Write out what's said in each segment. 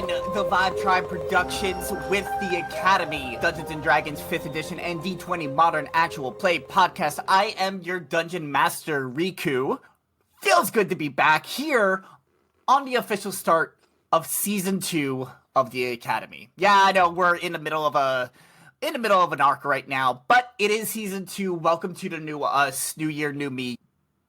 on the Vibe Tribe Productions with the Academy Dungeons & Dragons 5th Edition and D20 Modern Actual Play podcast. I am your Dungeon Master, Riku. Feels good to be back here on the official start of Season 2 of the Academy. Yeah, I know we're in the middle of an arc right now, but it is Season 2. Welcome to the new us, new year, new me.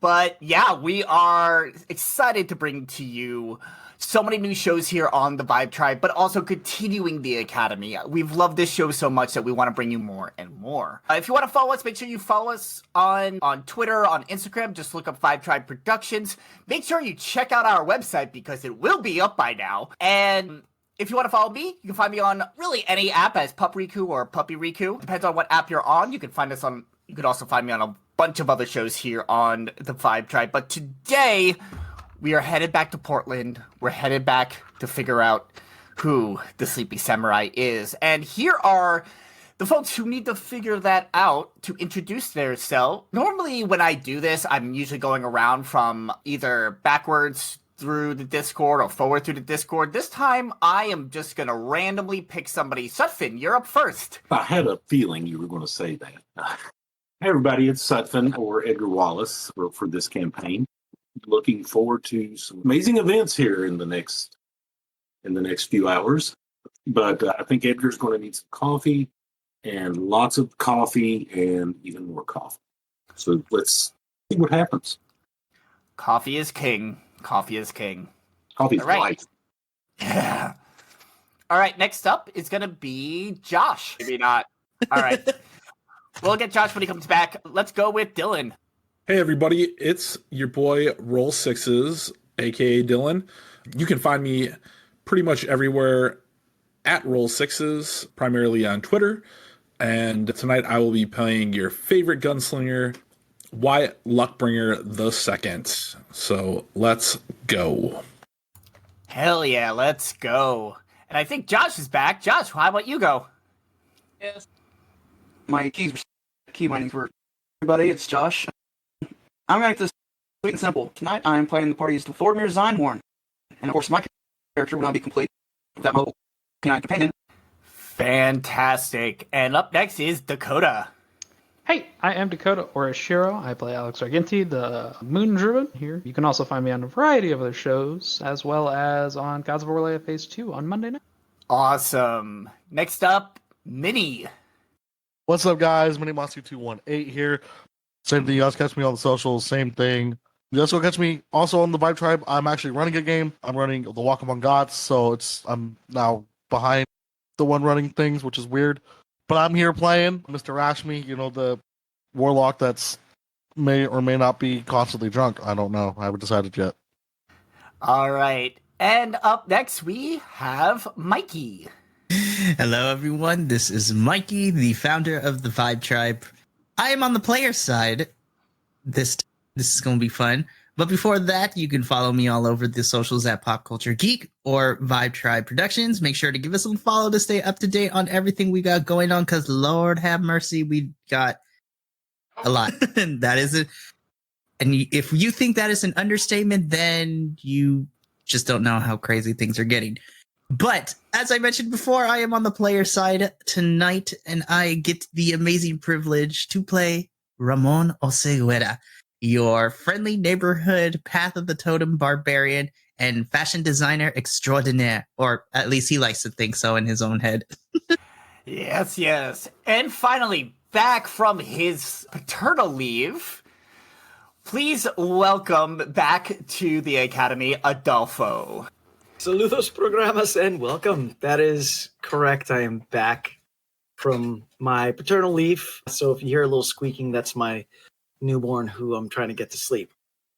But yeah, we are excited to bring to you so many new shows here on the Vibe Tribe, but also continuing the Academy. We've loved this show so much that we want to bring you more and more. If you want to follow us, make sure you follow us on Twitter, on Instagram. Just look up Vibe Tribe Productions. Make sure you check out our website because it will be up by now. And if you want to follow me, you can find me on really any app as Pup Riku or Puppy Riku. Depends on what app you're on. You can find us on. You could also find me on a bunch of other shows here on the Vibe Tribe. But today, we are headed back to Portland. We're headed back to figure out who the Sleepy Samurai is. And here are the folks who need to figure that out to introduce themselves. Normally, when I do this, I'm usually going around from either backwards through the Discord or forward through the Discord. This time, I am just going to randomly pick somebody. Sutphin, you're up first. I had a feeling you were going to say that. Hey everybody, it's Sutphin or Edgar Wallace for this campaign. Looking forward to some amazing events here in the next few hours. But I think Edgar's going to need some coffee and lots of coffee and even more coffee. So let's see what happens. Coffee is king. Coffee is king. Coffee's life. Yeah. All right, next up is going to be Josh. Maybe not. All right. We'll get Josh when he comes back. Let's go with Dylan. Hey everybody, it's your boy Roll Sixes, aka Dylan. You can find me pretty much everywhere at Roll Sixes, primarily on Twitter. And tonight I will be playing your favorite gunslinger, Wyatt Luckbringer II. So let's go. Hell yeah, let's go. And I think Josh is back. Josh, how about you go? Yes. My key mining for everybody. It's Josh. I'm going to make this sweet and simple. Tonight, I'm playing the party's Thorgmir Zynhorn. And of course, my character will not be complete without my little canine companion. Fantastic. And up next is Dakota. Hey, I am Dakota, or Ashiro. I play Alex Argenti, the Moon Druid here. You can also find me on a variety of other shows, as well as on Gods of War Phase 2 on Monday night. Awesome. Next up, Minnie. What's up, guys? Mini Monster 218 here. Same thing. You guys catch me on the socials. Same thing. You guys go catch me also on the Vibe Tribe. I'm actually running a game. I'm running the Walk Among Gods, so I'm now behind the one running things, which is weird. But I'm here playing Mr. Rashmi, the Warlock that's may or may not be constantly drunk. I don't know. I haven't decided yet. All right. And up next, we have Mikey. Hello, everyone. This is Mikey, the founder of the Vibe Tribe. I am on the player side. This is going to be fun. But before that, you can follow me all over the socials at Pop Culture Geek or Vibe Tribe Productions. Make sure to give us a follow to stay up to date on everything we got going on, because Lord have mercy, we got a lot. That is it. And if you think that is an understatement, then you just don't know how crazy things are getting. But as I mentioned before, I am on the player side tonight, and I get the amazing privilege to play Ramone Oseguera, your friendly neighborhood Path of the Totem barbarian and fashion designer extraordinaire, or at least he likes to think so in his own head. Yes, yes. And finally, back from his paternal leave, please welcome back to the Academy, Adolfo. Saludos programas and welcome. That is correct. I am back from my paternal leave. So if you hear a little squeaking, that's my newborn who I'm trying to get to sleep.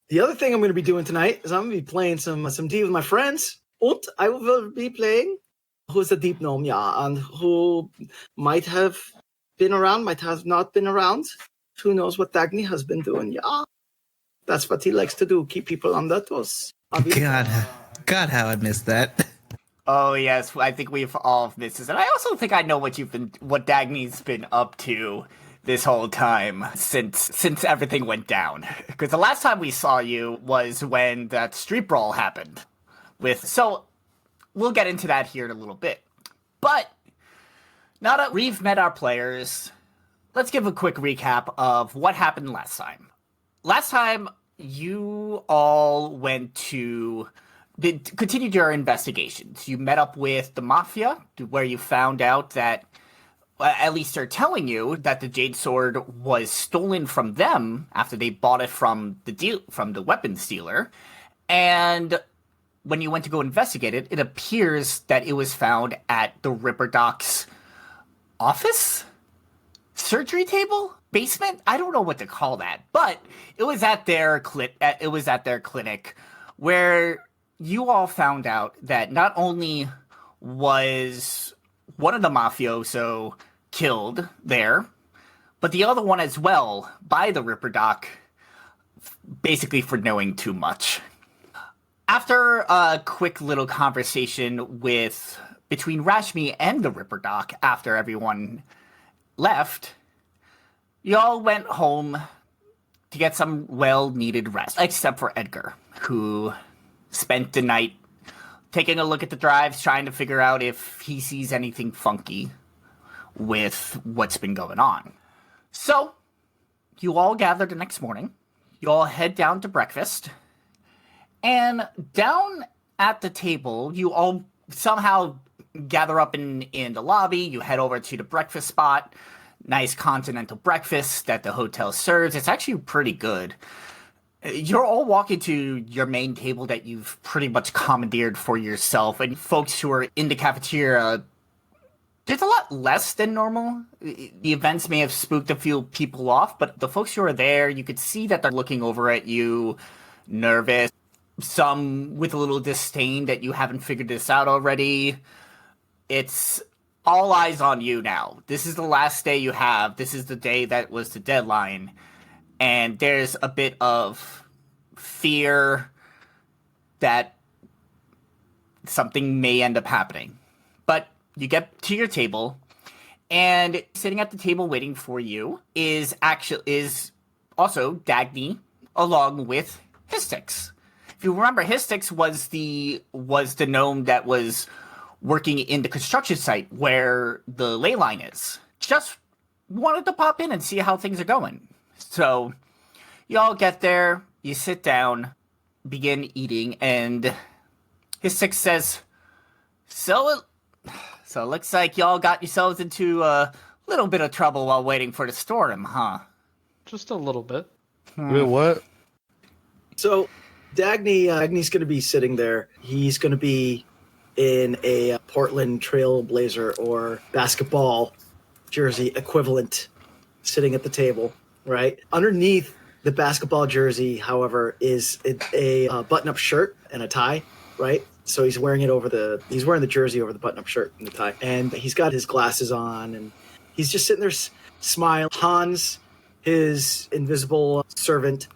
The other thing I'm going to be doing tonight is I'm going to be playing some D with my friends. And I will be playing who's a deep gnome, yeah, and who might have been around, might have not been around. Who knows what Dagney has been doing, yeah. That's what he likes to do, keep people on their toes. God, how I missed that. Oh yes, I think we've all missed this, and I also think I know what Dagney's been up to this whole time since everything went down. Because the last time we saw you was when that street brawl happened. So we'll get into that here in a little bit. But now that we've met our players, let's give a quick recap of what happened last time. Last time, you all continued your investigations. You met up with the Mafia, where you found out that, at least they're telling you, that the Jade Sword was stolen from them after they bought it from the weapons dealer. And when you went to go investigate it, it appears that it was found at the Ripper Doc's office? Surgery table? Basement? I don't know what to call that, but it was at their clinic where you all found out that not only was one of the mafioso killed there, but the other one as well by the Ripper Doc, basically for knowing too much. After a quick little conversation between Rashmi and the Ripper Doc after everyone left, y'all went home to get some well-needed rest, except for Edgar, who spent the night taking a look at the drives, trying to figure out if he sees anything funky with what's been going on. So, you all gather the next morning. You all head down to breakfast. And down at the table, you all somehow gather up in the lobby. You head over to the breakfast spot. Nice continental breakfast that the hotel serves. It's actually pretty good. You're all walking to your main table that you've pretty much commandeered for yourself. And folks who are in the cafeteria, there's a lot less than normal. The events may have spooked a few people off, but the folks who are there, you could see that they're looking over at you, nervous. Some with a little disdain that you haven't figured this out already. It's all eyes on you now. This is the last day you have. This is the day that was the deadline. And there's a bit of fear that something may end up happening. But you get to your table, and sitting at the table waiting for you is also Dagney, along with Hystix. If you remember, Hystix was the gnome that was working in the construction site where the ley line is. Just wanted to pop in and see how things are going. So, you all get there, you sit down, begin eating, and Hystix says, So it looks like y'all got yourselves into a little bit of trouble while waiting for the storm, huh? Just a little bit. Wait, what? So, Dagney's going to be sitting there. He's going to be in a Portland Trailblazer or basketball jersey equivalent, sitting at the table, right? Underneath the basketball jersey, however, is a button-up shirt and a tie, right? So he's wearing the jersey over the button-up shirt and the tie, and he's got his glasses on, and he's just sitting there smiling. Hans, his invisible servant,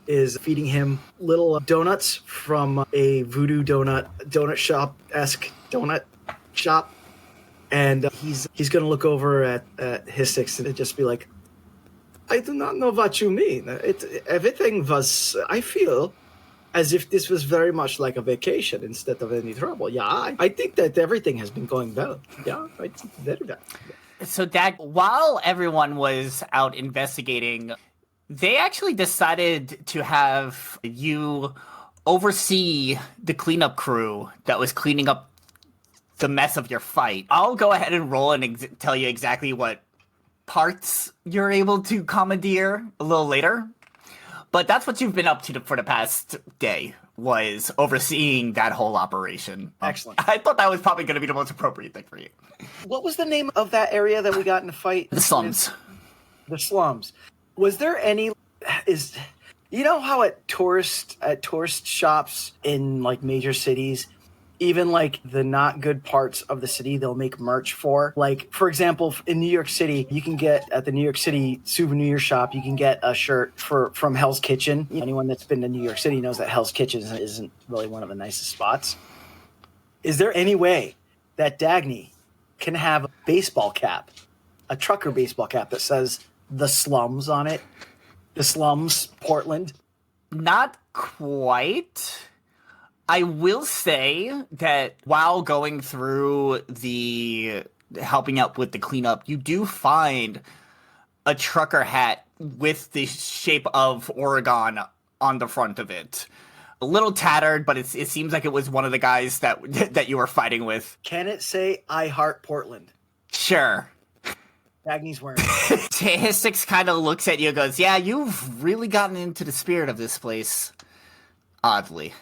is feeding him little donuts from a voodoo donut shop-esque donut shop. And he's going to look over at Hystix and just be like, I do not know what you mean. Everything was, I feel as if this was very much like a vacation instead of any trouble. Yeah, I think that everything has been going well. Yeah, it's very well. So, Dag, while everyone was out investigating, they actually decided to have you oversee the cleanup crew that was cleaning up the mess of your fight. I'll go ahead and roll and tell you exactly what parts you're able to commandeer a little later. But that's what you've been up to for the past day, was overseeing that whole operation. Excellent. I thought that was probably going to be the most appropriate thing for you. What was the name of that area that we got in a fight? The slums. The slums. Was there any? You know how at tourist shops in like major cities, even like the not good parts of the city, they'll make merch for. Like, for example, in New York City, you can get at the New York City souvenir shop, you can get a shirt from Hell's Kitchen. Anyone that's been to New York City knows that Hell's Kitchen isn't really one of the nicest spots. Is there any way that Dagney can have a baseball cap, a trucker baseball cap that says the slums on it? The slums, Portland? Not quite. I will say that while going through helping out with the cleanup, you do find a trucker hat with the shape of Oregon on the front of it. A little tattered, but it seems like it was one of the guys that you were fighting with. Can it say "I Heart Portland"? Sure. Dagney's wearing it. Histix kind of looks at you and goes, yeah, you've really gotten into the spirit of this place. Oddly.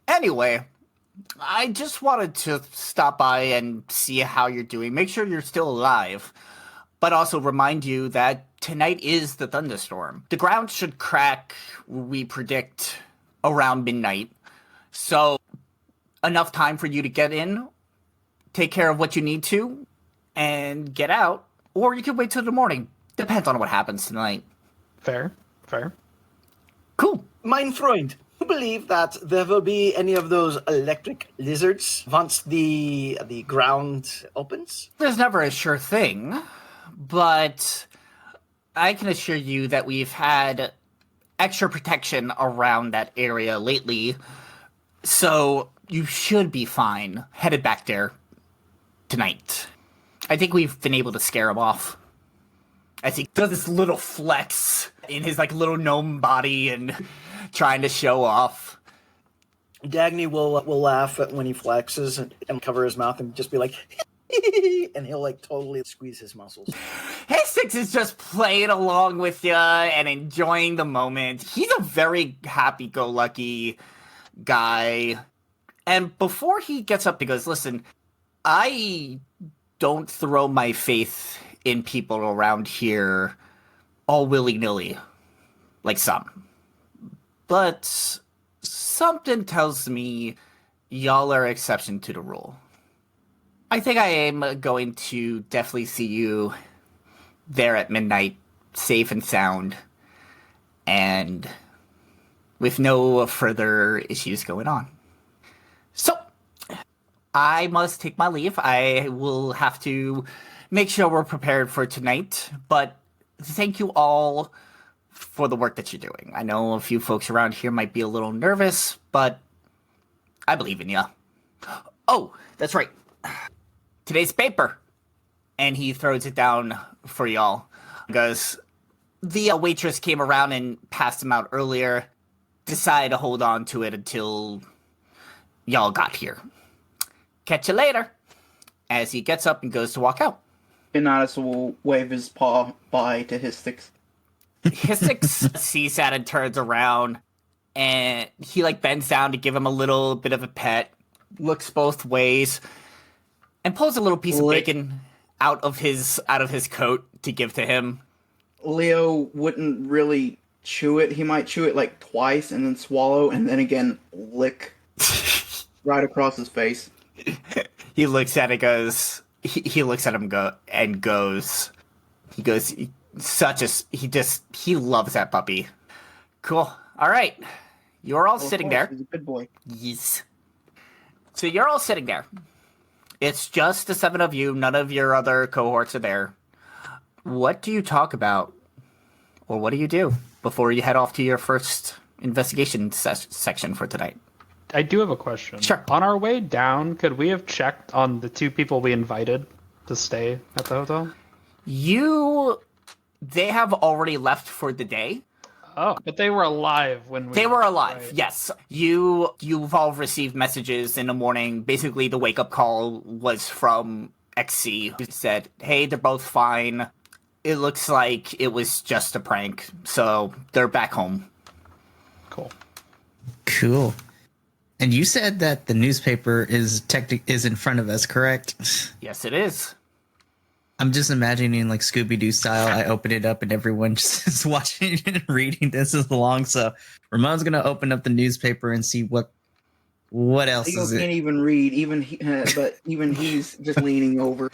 Anyway, I just wanted to stop by and see how you're doing. Make sure you're still alive. But also remind you that tonight is the thunderstorm. The ground should crack, we predict, around midnight. So, enough time for you to get in, take care of what you need to, and get out. Or you can wait till the morning. Depends on what happens tonight. Fair. Cool. Mein Freund, you believe that there will be any of those electric lizards once the ground opens? There's never a sure thing, but I can assure you that we've had extra protection around that area lately, so you should be fine headed back there tonight. I think we've been able to scare him off. As he does this little flex in his little gnome body and trying to show off. Dagney will laugh when he flexes and cover his mouth and just be like, and he'll totally squeeze his muscles. Hastings is just playing along with you and enjoying the moment. He's a very happy-go-lucky guy. And before he gets up, he goes, listen, I don't throw my faith in people around here all willy-nilly, like some. But something tells me y'all are exception to the rule. I think I am going to definitely see you there at midnight, safe and sound, and with no further issues going on. So, I must take my leave. I will have to make sure we're prepared for tonight, but thank you all for the work that you're doing. I know a few folks around here might be a little nervous, but I believe in you. Oh, that's right. Today's paper. And he throws it down for y'all. Because the waitress came around and passed him out earlier. Decided to hold on to it until y'all got here. Catch you later. As he gets up and goes to walk out. Inatus will wave his paw bye to Histix. Histix sees that and turns around. And he bends down to give him a little bit of a pet. Looks both ways. And pulls a little piece of bacon out of his coat to give to him. Leo wouldn't really chew it. He might chew it twice and then swallow and then again lick right across his face. He looks at it, goes. He looks at him and goes. He goes. He loves that puppy. Cool. All right, you're all sitting there. He's a good boy. Yes. So you're all sitting there. It's just the 7 of you. None of your other cohorts are there. What do you talk about, or what do you do before you head off to your first investigation section for tonight? I do have a question. Sure. On our way down, could we have checked on the 2 people we invited to stay at the hotel? They have already left for the day. Oh, but they were alive when we... They were alive, right. yes. You've all received messages in the morning. Basically, the wake-up call was from XC, who said, hey, they're both fine. It looks like it was just a prank, so they're back home. Cool. And you said that the newspaper is in front of us, correct? Yes, it is. I'm just imagining Scooby-Doo style. I open it up and everyone just is watching and reading this along. So Ramone's gonna open up the newspaper and see what else Leo is can't it. even read, but even he's just leaning over.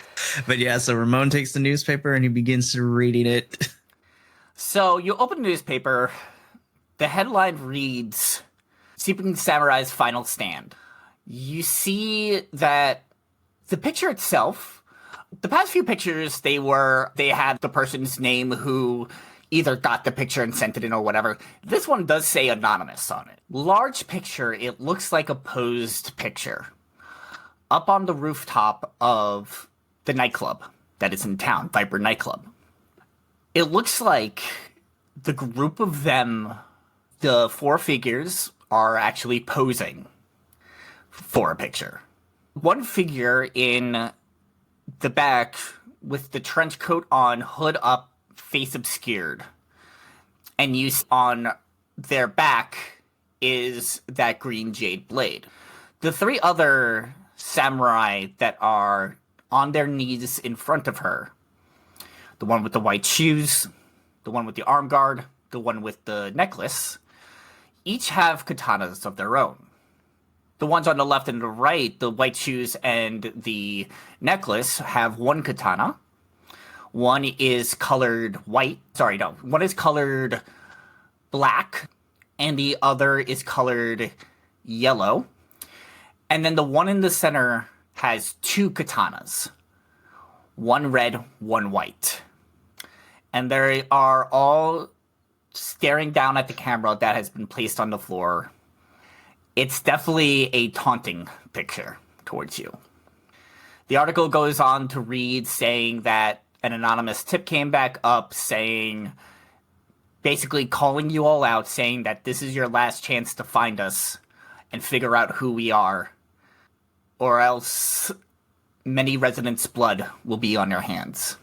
But yeah, so Ramone takes the newspaper and he begins to reading it. So you open the newspaper. The headline reads, Sleeping Samurai's Final Stand. You see that the picture itself, the past few pictures, they had the person's name who either got the picture and sent it in or whatever. This one does say anonymous on it. Large picture, it looks like a posed picture. Up on the rooftop of the nightclub that is in town, Viper Nightclub. It looks like the group of them, the 4 figures, are actually posing for a picture. One figure in the back with the trench coat on, hood up, face obscured. And you see on their back is that green jade blade. The 3 other samurai that are on their knees in front of her, the one with the white shoes, the one with the arm guard, the one with the necklace, each have katanas of their own. The ones on the left and the right, the white shoes and the necklace, have one katana. One is colored white. Sorry, no. One is colored black, and the other is colored yellow. And then the one in the center has 2 katanas. One red, one white. And they are all staring down at the camera that has been placed on the floor. It's definitely a taunting picture towards you. The article goes on to read saying that an anonymous tip came back up saying, basically calling you all out, saying that this is your last chance to find us and figure out who we are, or else many residents' blood will be on your hands.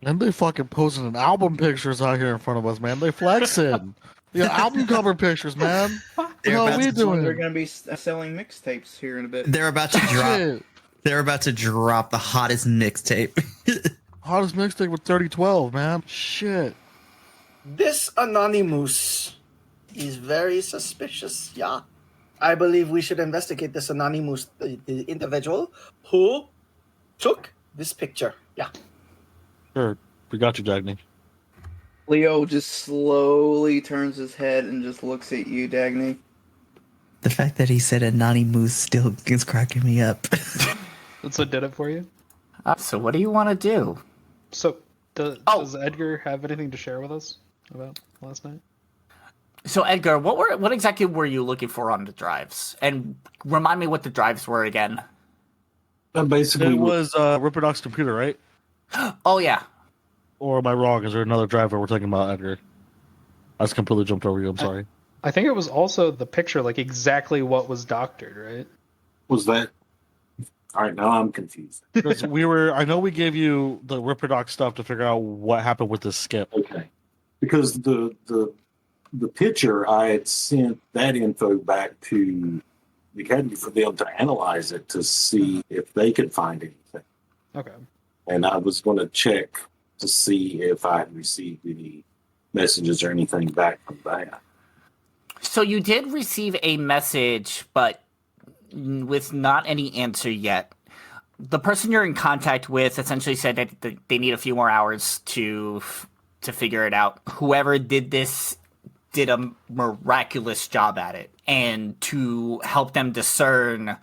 And they fucking posting an album pictures out here in front of us, man. They flexing. Yeah, album cover pictures, man. They're What about are we to- doing? They're going to be selling mixtapes here in a bit. They're about to drop. Shit. They're about to drop the hottest mixtape. Hottest mixtape with 3012, man. Shit. This Anonymous is very suspicious, yeah. I believe we should investigate this Anonymous, the individual who took this picture. Yeah. Sure. We got you, Dagney. Leo just slowly turns his head and just looks at you, Dagney. The fact that he said Anonymous still is cracking me up. That's what did it for you. So what do you want to do? So, does Edgar have anything to share with us about last night? So Edgar, what exactly were you looking for on the drives? And remind me what the drives were again. Basically, It was Ripperdock's computer, right? Oh yeah. Or am I wrong? Is there another driver we're talking about, Edgar? I just completely jumped over you. I'm sorry. I think it was also the picture, like exactly what was doctored, right? was that? All right, now I'm confused. Because I know we gave you the Ripperdock stuff to figure out what happened with this skip. Okay, because the picture I had sent that info back to the academy for them to analyze it to see if they could find anything, Okay. and I was going to check to see if I had received any messages or anything back from that. So you did receive a message, but with not any answer yet. The person you're in contact with essentially said that they need a few more hours to figure it out. Whoever did this did a miraculous job at it, and to help them discern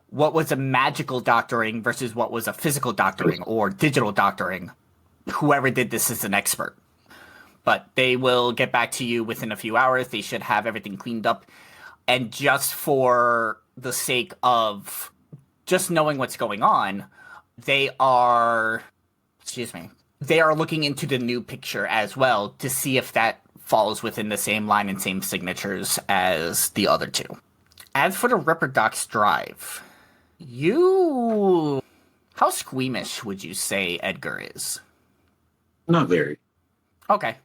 what was a magical doctoring versus what was a physical doctoring or digital doctoring, whoever did this is an expert. But they will get back to you within a few hours. They should have everything cleaned up. And just for the sake of just knowing what's going on, they are looking into the new picture as well to see if that falls within the same line and same signatures as the other two. As for the Ripperdock's drive, how squeamish would you say Edgar is? Not very. Okay.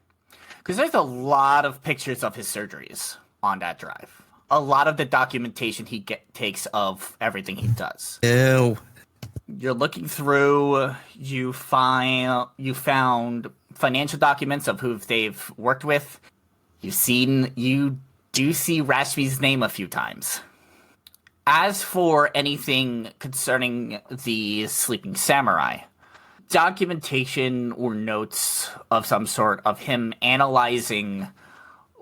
Because there's a lot of pictures of his surgeries on that drive. A lot of the documentation he takes of everything he does. Ew. You're looking through, you found financial documents of who they've worked with. You do see Rashmi's name a few times. As for anything concerning the sleeping samurai, documentation or notes of some sort of him analyzing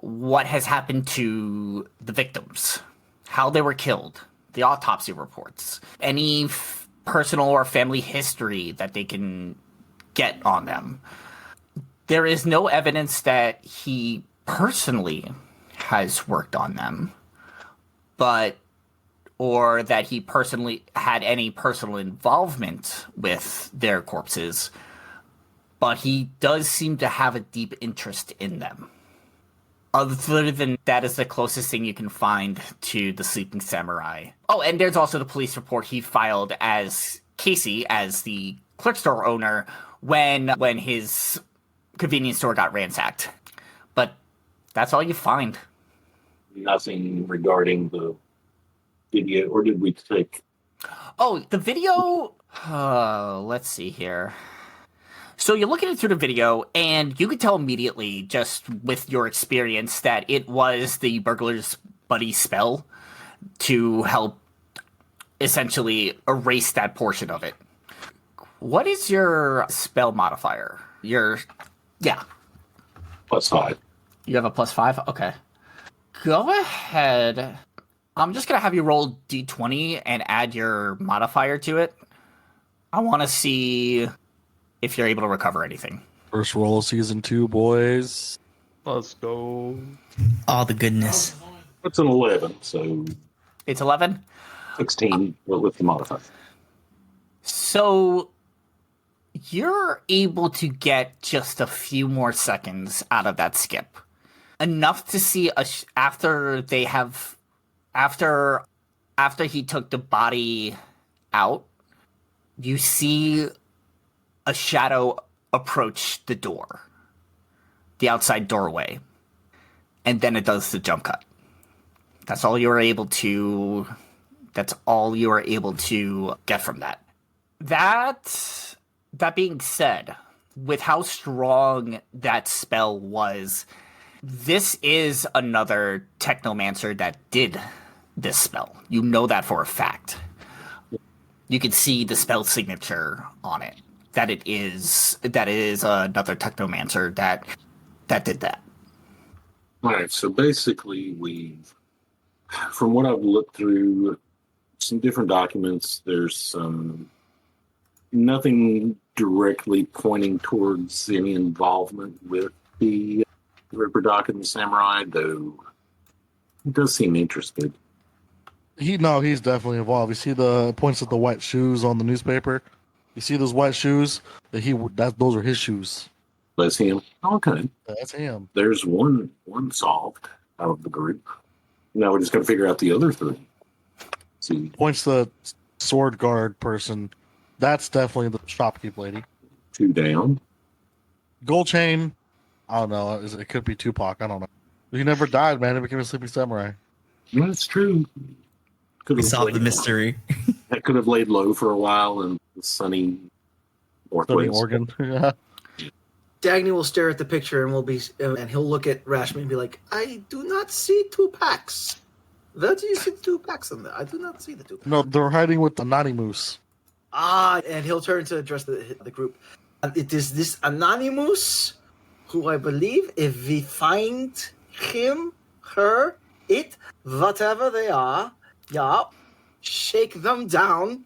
what has happened to the victims, how they were killed, the autopsy reports, any personal or family history that they can get on them. There is no evidence that he personally has worked on them, or that he personally had any personal involvement with their corpses, but he does seem to have a deep interest in them. Other than that is the closest thing you can find to the sleeping samurai. Oh, and there's also the police report he filed as Casey, as the clerk store owner, when his convenience store got ransacked. But that's all you find. Nothing regarding the video, or did we take... Oh, the video... let's see here. So you're looking through the video, and you could tell immediately, just with your experience, that it was the burglar's buddy spell to help essentially erase that portion of it. What is your spell modifier? Yeah. +5. You have a +5? Okay. Go ahead. I'm just going to have you roll d20 and add your modifier to it. I want to see if you're able to recover anything. First roll of season 2, boys. Let's go. All the goodness. It's an 11, so It's 11? 16 with the modifier. So you're able to get just a few more seconds out of that skip. Enough to see after he took the body out, you see a shadow approach the door, the outside doorway, and then it does the jump cut. That's all you were able to get from that. That being said, with how strong that spell was, this is another Technomancer that did this spell. You know that for a fact. You can see the spell signature on it. That is another Technomancer that did that. All right, so basically from what I've looked through some different documents, there's some nothing directly pointing towards any involvement with the Ripper Doc and the Samurai, though he does seem interested. He's definitely involved. You see the points of the white shoes on the newspaper? You see those white shoes? Those are his shoes. That's him. Okay. That's him. There's one solved out of the group. Now we're just going to figure out the other 3. See. Points the sword guard person. That's definitely the shopkeep lady. 2 down. Gold chain. I don't know. It could be Tupac. I don't know. He never died, man. He became a sleeping samurai. That's true. We solved the mystery. That could have laid low for a while in the sunny northwest. Oregon. Yeah. Dagney will stare at the picture and he'll look at Rashmi and be like, I do not see 2 packs. Where do you see 2 packs in there? I do not see the 2 packs. No, they're hiding with the Anonymous. And he'll turn to address the group. It is this Anonymous who I believe if we find him, her, it, whatever they are, yeah, shake them down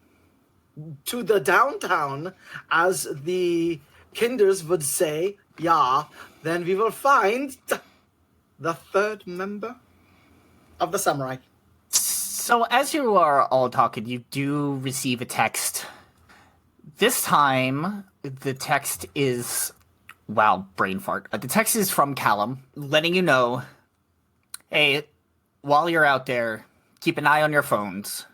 to the downtown, as the Kinders would say, yeah, then we will find the 3rd member of the samurai. So as you are all talking, you do receive a text. This time, the text is... Wow, brain fart. The text is from Callum, letting you know, hey, while you're out there, keep an eye on your phones.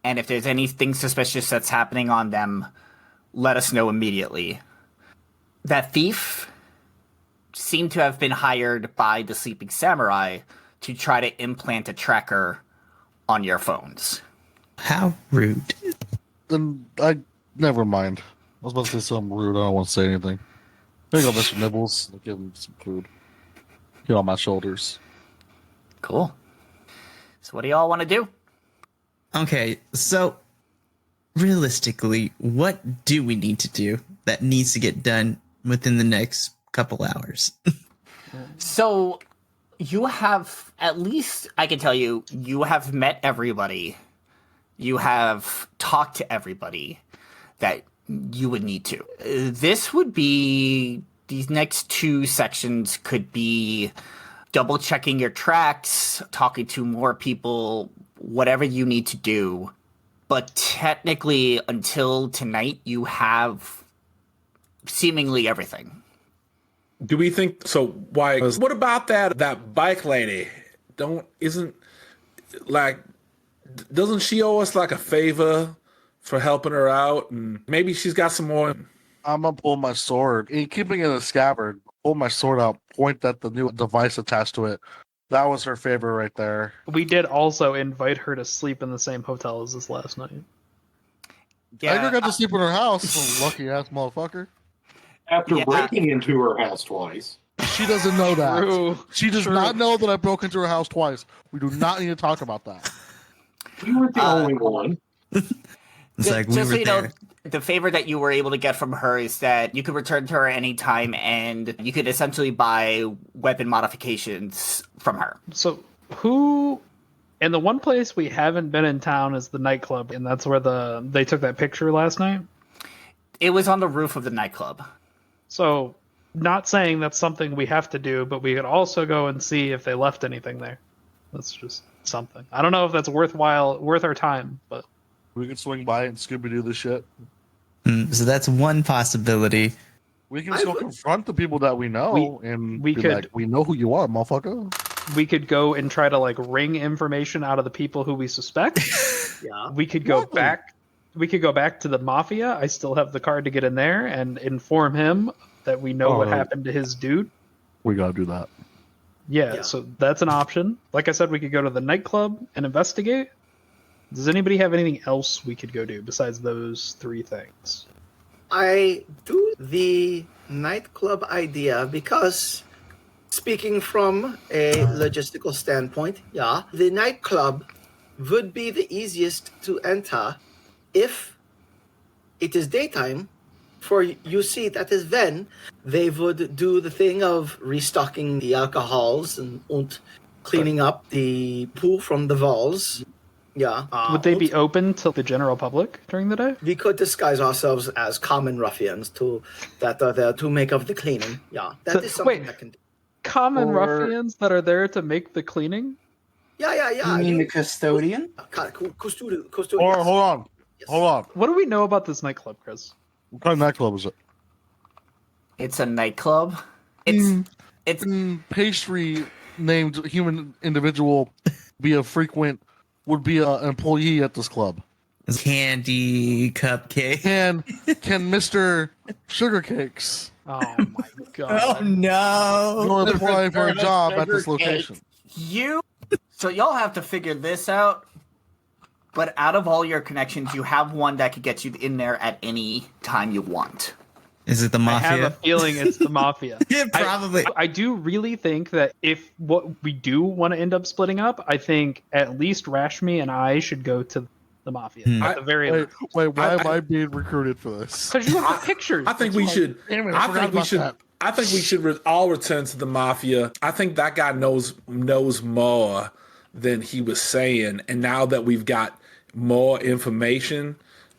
And if there's anything suspicious that's happening on them, let us know immediately. That thief seemed to have been hired by the Sleeping Samurai to try to implant a tracker on your phones. How rude. Then never mind. I was about to say something rude. I don't want to say anything. There you go, Mr. Nibbles. I'll give him some food. Get on my shoulders. Cool. So what do y'all want to do? Okay, so realistically, what do we need to do that needs to get done within the next couple hours? So you have, at least I can tell you, you have met everybody. You have talked to everybody that you would need to. This would be These next two sections could be double checking your tracks, talking to more people, whatever you need to do. But technically, until tonight, you have seemingly everything. Do we think so? Why? What about that bike lady? Doesn't she owe us like a favor for helping her out? And maybe she's got some more. I'm gonna pull my sword. In keeping it in a scabbard, pull my sword out, point at the new device attached to it. That was her favor right there. We did also invite her to sleep in the same hotel as us last night. Yeah, Edgar got to sleep in her house. Lucky ass motherfucker. After breaking into her house twice. She doesn't know that. True. She does not know that I broke into her house twice. We do not need to talk about that. You weren't the only one. It's like we just were so you there. know, the favor that you were able to get from her is that you could return to her anytime, and you could essentially buy weapon modifications from her. So who? And the one place we haven't been in town is the nightclub, and that's where they took that picture last night. It was on the roof of the nightclub. So, not saying that's something we have to do, but we could also go and see if they left anything there. That's just something. I don't know if that's worth our time, but We could swing by and Scooby-Doo this shit. So that's one possibility. We can still confront the people that we know and we be could- like, we know who you are, motherfucker. we could go and try to like wring information out of the people who we suspect. Yeah. We could go back. We could go back to the mafia. I still have the card to get in there and inform him that we know what happened to his dude. We gotta do that. Yeah, so that's an option. Like I said, we could go to the nightclub and investigate. Does anybody have anything else we could go do besides those three things? I do the nightclub idea because, speaking from a logistical standpoint, the nightclub would be the easiest to enter if it is daytime. For you see, that is when they would do the thing of restocking the alcohols and cleaning up the pool from the walls. Yeah. Would they be open to the general public during the day? We could disguise ourselves as common ruffians that are there to make of the cleaning. Yeah, that is something that can do. Common Or- ruffians that are there to make the cleaning? Yeah. You mean the custodian? Custodian. Or hold on. Hold on. What do we know about this nightclub, Chris? What kind of nightclub is it? It's a nightclub. It's Pastry named human individual would be an employee at this club. Candy cupcake. Can Mr. Sugar Cakes Oh my god. Oh no! go apply for a job at this location? So y'all have to figure this out. But out of all your connections, you have one that could get you in there at any time you want. Is it the I have a mafia? feeling it's the mafia. Yeah, probably. I do really think that if what we do want to end up splitting up, I think at least Rashmi and I should go to the mafia at the very least. Wait, why am I being recruited for this? Because you have the pictures. I think we should. Damn it, I forgot about that. I think we should all return to the mafia. I think that guy knows more than he was saying, and now that we've got more information,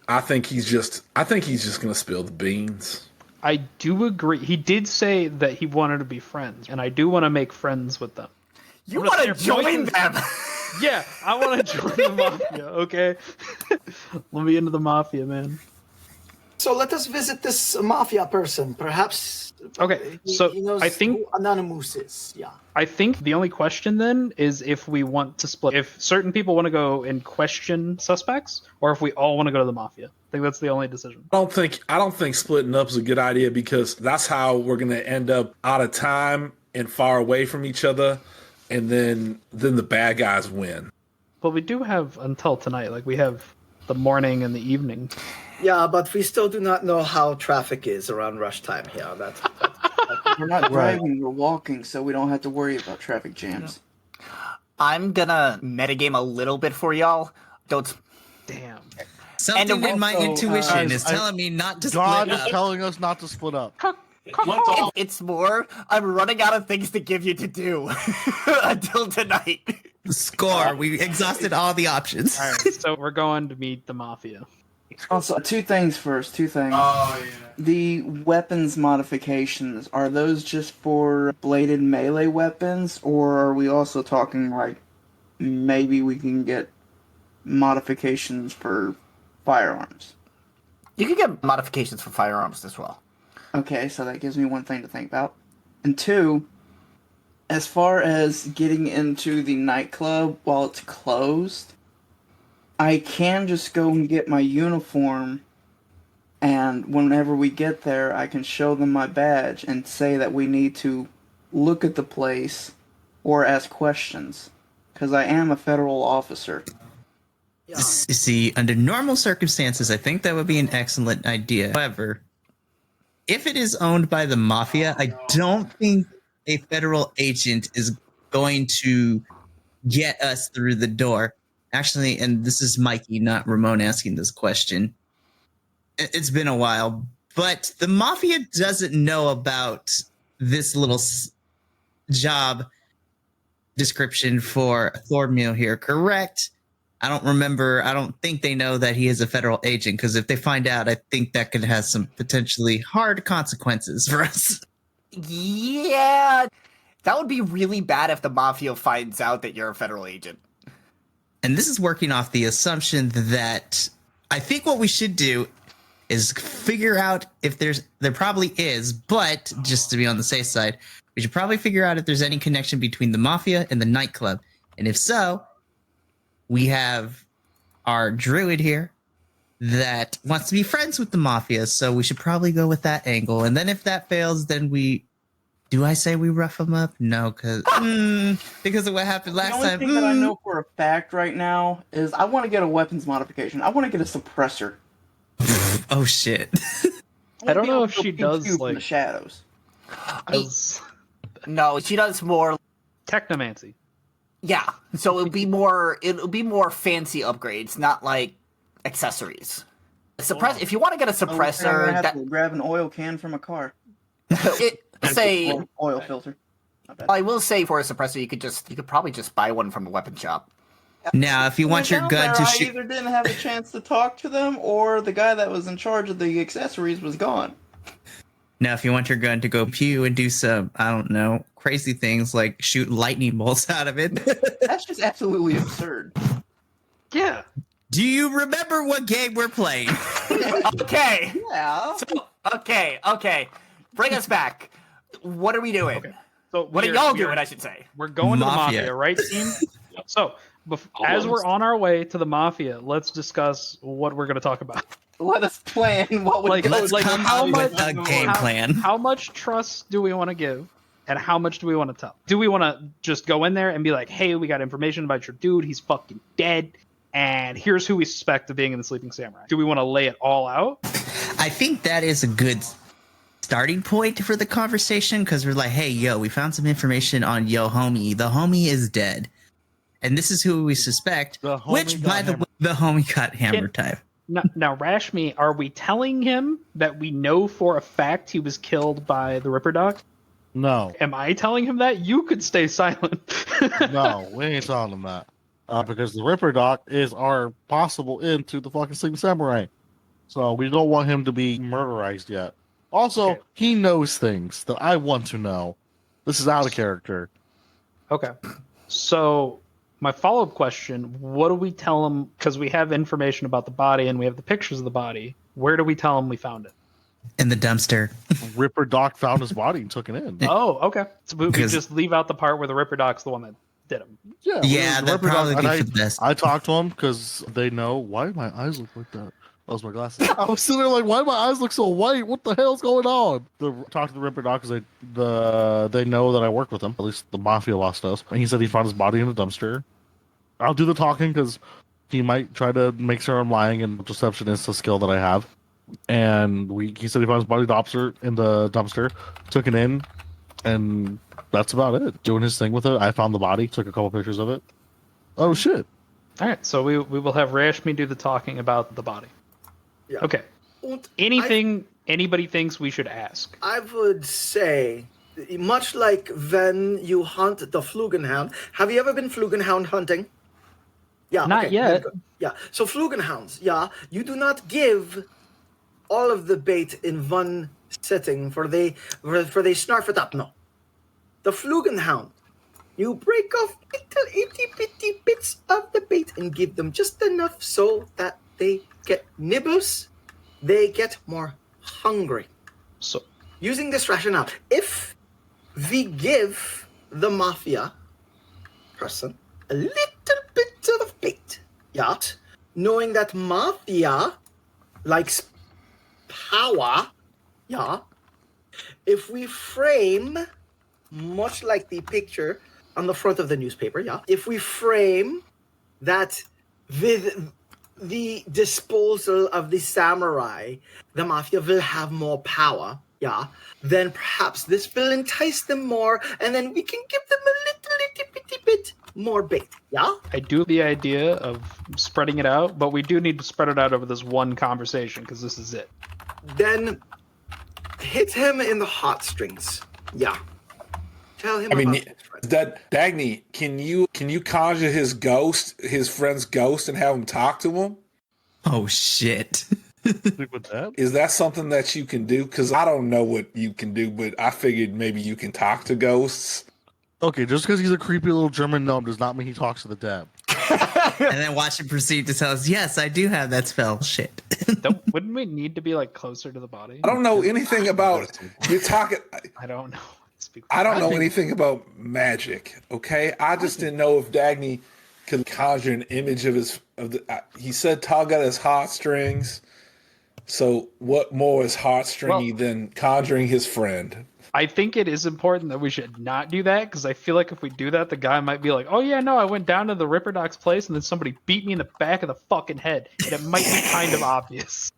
I think he's just gonna spill the beans. I do agree. He did say that he wanted to be friends, and I do want to make friends with them. You I'm gonna want to say if join Mike them? Yeah, I want to join the mafia, okay? Let me into the mafia, man. So let us visit this mafia person. Perhaps. Okay, he so knows I think who Anonymous is. Yeah. I think the only question then is if we want to split. If certain people want to go and question suspects, or if we all want to go to the mafia. I think that's the only decision. I don't think splitting up is a good idea because that's how we're gonna end up out of time and far away from each other, and then the bad guys win. But we do have until tonight. Like we have the morning and the evening. Yeah, but we still do not know how traffic is around rush time here. We're not driving, we're walking, so we don't have to worry about traffic jams. I'm gonna metagame a little bit for y'all. Don't. Damn. Something in my also, intuition is I- telling me not to God split is up. telling us not to split up. It's more. I'm running out of things to give you to do until tonight. Score. We exhausted all the options. All right, so we're going to meet the mafia. Also, two things first. Two things. Oh, yeah. The weapons modifications, are those just for bladed melee weapons, or are we also talking like maybe we can get modifications for firearms? You can get modifications for firearms as well. Okay, so that gives me one thing to think about. And two, as far as getting into the nightclub while it's closed, I can just go and get my uniform, and whenever we get there, I can show them my badge and say that we need to look at the place or ask questions, because I am a federal officer. See, under normal circumstances, I think that would be an excellent idea. However, if it is owned by the mafia, I don't think a federal agent is going to get us through the door. Actually, and this is Mikey, not Ramone, asking this question. It's been a while, but the mafia doesn't know about this little job description for Thorgmir here, correct? I don't think they know that he is a federal agent, because if they find out, I think that could have some potentially hard consequences for us. Yeah, that would be really bad if the mafia finds out that you're a federal agent. And this is working off the assumption that I think what we should do is figure out if there probably is, but just to be on the safe side, we should probably figure out if there's any connection between the mafia and the nightclub. And if so, we have our druid here that wants to be friends with the mafia, so we should probably go with that angle. And then if that fails, then do I say we rough them up? No, because of what happened last time. The only thing that I know for a fact right now is I want to get a weapons modification. I want to get a suppressor. Oh shit. I don't know if she does in like the shadows. No, she does more. Technomancy. Yeah, so it'll be more fancy upgrades, not like accessories. If you want to get a suppressor, I'm gonna have to grab an oil can from a car. Oil filter. I will say for a suppressor, you could probably just buy one from a weapon shop. Now, if you want your gun to shoot, I either didn't have a chance to talk to them, or the guy that was in charge of the accessories was gone. Now, if you want your gun to go pew and do some, I don't know, crazy things like shoot lightning bolts out of it. That's just absolutely absurd. Yeah. Do you remember what game we're playing? Okay. Yeah. So, okay. Bring us back. What are we doing? Okay. So what are y'all doing, I should say? We're going to the Mafia. mafia, right, team? So, as we're on our way to the mafia, let's discuss what we're going to talk about. Let us plan what would Let's come how up with a much- game plan. How much trust do we want to give? And how much do we want to tell? Do we want to just go in there and be like, hey, we got information about your dude. He's fucking dead. And here's who we suspect of being in the Sleeping Samurai. Do we want to lay it all out? I think that is a good starting point for the conversation, because we're like, hey, yo, we found some information on yo homie. The homie is dead. And this is who we suspect, which, by the way, the homie got hammer time. Now, Rashmi, are we telling him that we know for a fact he was killed by the Ripper Dog? No. Am I telling him that? You could stay silent. No, we ain't telling him that. Because the Ripper Doc is our possible into the fucking Sleeping Samurai. So we don't want him to be murderized yet. Also, he knows things that I want to know. This is out of character. Okay. So, my follow-up question, what do we tell him? Because we have information about the body and we have the pictures of the body. Where do we tell him we found it? In the dumpster. Ripper Doc found his body and took it in. Oh, okay. So we Because- just leave out the part where the Ripper Doc's the one that did him. Yeah, the that'd Ripper Doc- probably be and for the best. I talked to him because they know why my eyes look like that. That was my glasses. I was sitting there like, why do my eyes look so white? What the hell's going on? Talk to the Ripper Doc because they know that I work with him. At least the Mafia lost us. And he said he found his body in a dumpster. I'll do the talking because he might try to make sure I'm lying, and deception is a skill that I have. And he said he found his body in the dumpster, took it in, and that's about it. Doing his thing with it. I found the body, took a couple pictures of it. Oh shit. All right, so we will have Rashmi do the talking about the body. Yeah. Okay. Und Anything anybody thinks we should ask? I would say, much like when you hunt the Flugenhound. Have you ever been Flugenhound hunting? Yeah, Not okay, yet. good. Yeah, so Flugenhounds, yeah, you do not give all of the bait in one setting for they snarf it up. No. The Flugenhound, you break off little itty bitty bits of the bait and give them just enough so that they get nibbles, they get more hungry. So Using this rationale, if we give the mafia person a little bit of bait, yeah, knowing that mafia likes power, yeah, if we frame, much like the picture on the front of the newspaper, yeah, if we frame that with the disposal of the samurai, the mafia will have more power, yeah, then perhaps this will entice them more, and then we can give them a little itty bitty bit more bait, yeah? I do the idea of spreading it out, but we do need to spread it out over this one conversation because this is it. Then hit him in the heartstrings, yeah. Tell him I mean, about his friend. that Dagney, can you conjure his ghost, his friend's ghost, and have him talk to him? Oh shit. Stick with that. Is that something that you can do? Because I don't know what you can do, but I figured maybe you can talk to ghosts. Okay, just because he's a creepy little German gnome does not mean he talks to the dead. And then watch him proceed to tell us, yes, I do have that spell. Shit. Wouldn't we need to be like closer to the body? I don't know anything about you're talking. I don't know. I don't know anything about magic. Okay, I just didn't know if Dagney could conjure an image of his. He said tug at his heartstrings. So what more is heartstringy than conjuring his friend? I think it is important that we should not do that because I feel like if we do that, the guy might be like, "Oh yeah, no, I went down to the Ripperdoc's place and then somebody beat me in the back of the fucking head," and it might be kind of obvious.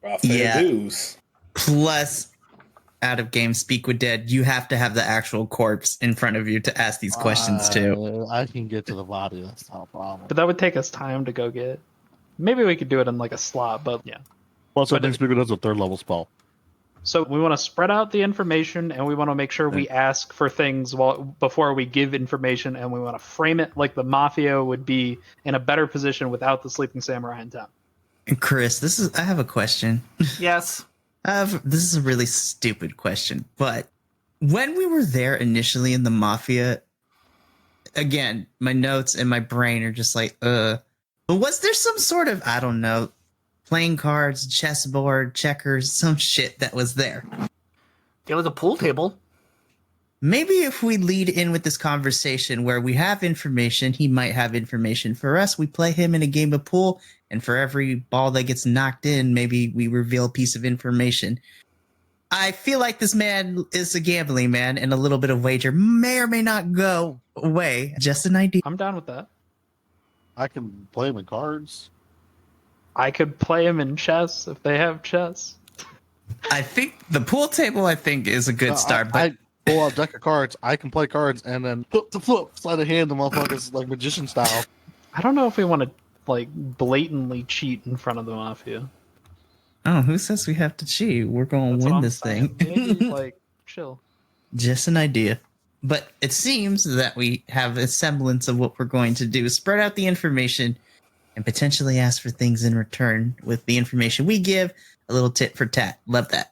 Fair dues. Plus, out of game speak with dead, you have to have the actual corpse in front of you to ask these questions too. I can get to the body. That's not a problem. But that would take us time to go get. Maybe we could do it in like a slot, but yeah. Plus, I But think Speaker does a 3rd level spell. So we want to spread out the information, and we want to make sure we ask for things before we give information, and we want to frame it like the mafia would be in a better position without the sleeping samurai in town. And Chris, I have a question. Yes. This is a really stupid question, but when we were there initially in the mafia, again, my notes and my brain are just like, but was there some sort of, I don't know, playing cards, chessboard, checkers, some shit that was there? There was a pool table. Maybe if we lead in with this conversation where we have information, he might have information for us. We play him in a game of pool, and for every ball that gets knocked in, maybe we reveal a piece of information. I feel like this man is a gambling man, and a little bit of wager may or may not go away. Just an idea. I'm down with that. I can play him in cards. I could play him in chess if they have chess. I think the pool table, is a good start. But I pull out a deck of cards. I can play cards and then flip, slide a hand, the motherfuckers like magician style. I don't know if we want to like blatantly cheat in front of the mafia. oh, who says we have to cheat? We're going That's to what win I'm this saying. thing. Maybe like chill. Just an idea. But it seems that we have a semblance of what we're going to do. Spread out the information and potentially ask for things in return with the information we give. A little tit for tat. Love that.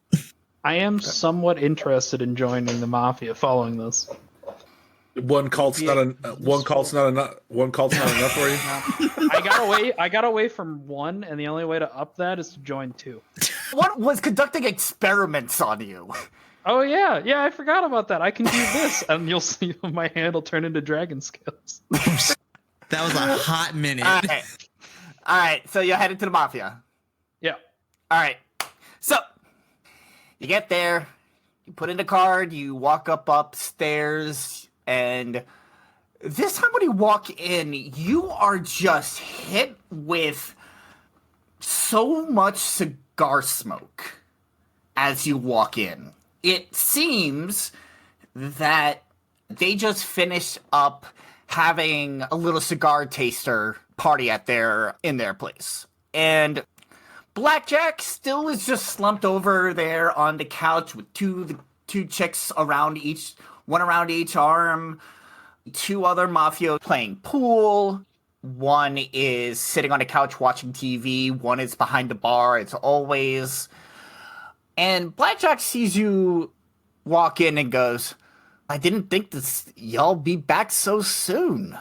I am somewhat interested in joining the mafia following this. One cult's not enough. One cult's not enough for you. I got away from one, and the only way to up that is to join 2. What was conducting experiments on you? Oh yeah, I forgot about that. I can do this, and you'll see my hand will turn into dragon scales. That was a hot minute. All right. So you're headed to the mafia. Yeah. All right. So you get there, you put in the card, you walk upstairs, and this time when you walk in, you are just hit with so much cigar smoke as you walk in. It seems that they just finished up having a little cigar taster party in their place. And Blackjack still is just slumped over there on the couch with two chicks around one around each arm, 2 other mafia playing pool. One is sitting on a couch watching TV. One is behind the bar. It's always. And Blackjack sees you walk in and goes, I didn't think y'all be back so soon.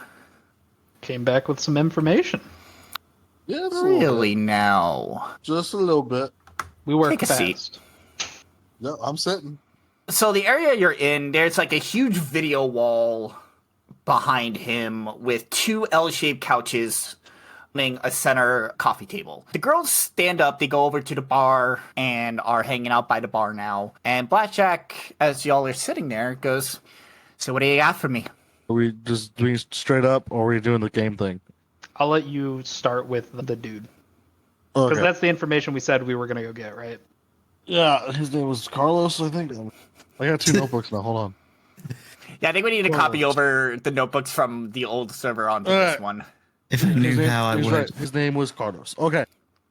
Came back with some information. Yeah, it's a little Really bit. now? Just a little bit. We work Take a fast. seat. Yeah, I'm sitting. So the area you're in, there's like a huge video wall behind him with two L-shaped couches and a center coffee table. The girls stand up, they go over to the bar and are hanging out by the bar now. And Blackjack, as y'all are sitting there, goes, so what do you got for me? Are we just doing straight up, or are we doing the game thing? I'll let you start with the dude. Because Okay. that's the information we said we were going to go get, right? Yeah, his name was Carlos, I think. I got 2 notebooks now. Hold on. Yeah, I think we need to copy over the notebooks from the old server onto this Alright. one. If I knew how I he's would. right. His name was Carlos. Okay.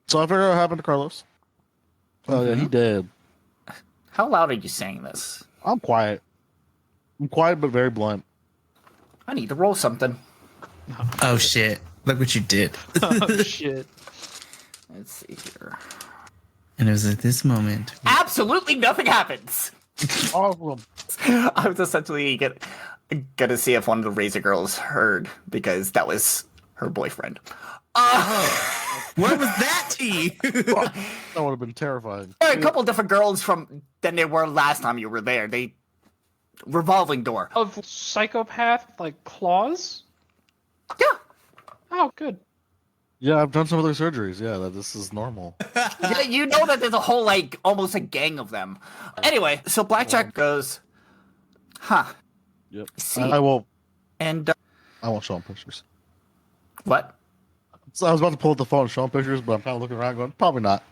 So I figured out what happened to Carlos. Oh, yeah, he did. How loud are you saying this? I'm quiet. I'm quiet, but very blunt. I need to roll something. Oh shit! Look what you did. Oh, shit. Let's see here. And it was at this moment. Absolutely nothing happens. Awesome. I was essentially gonna see if one of the Razor girls heard, because that was her boyfriend. What was that tea? That would have been terrifying. There are a couple different girls than there were last time you were there. They revolving door. Of psychopath, like, claws? Yeah. Oh, good. Yeah, I've done some other surgeries. Yeah, this is normal. Yeah, you know that there's a whole, like, almost a gang of them. Anyway, so Blackjack goes, huh. Yep. See. I won't. And, I won't show him pictures. what? So I was about to pull up the phone and show him pictures, but I'm kind of looking around, going, probably not.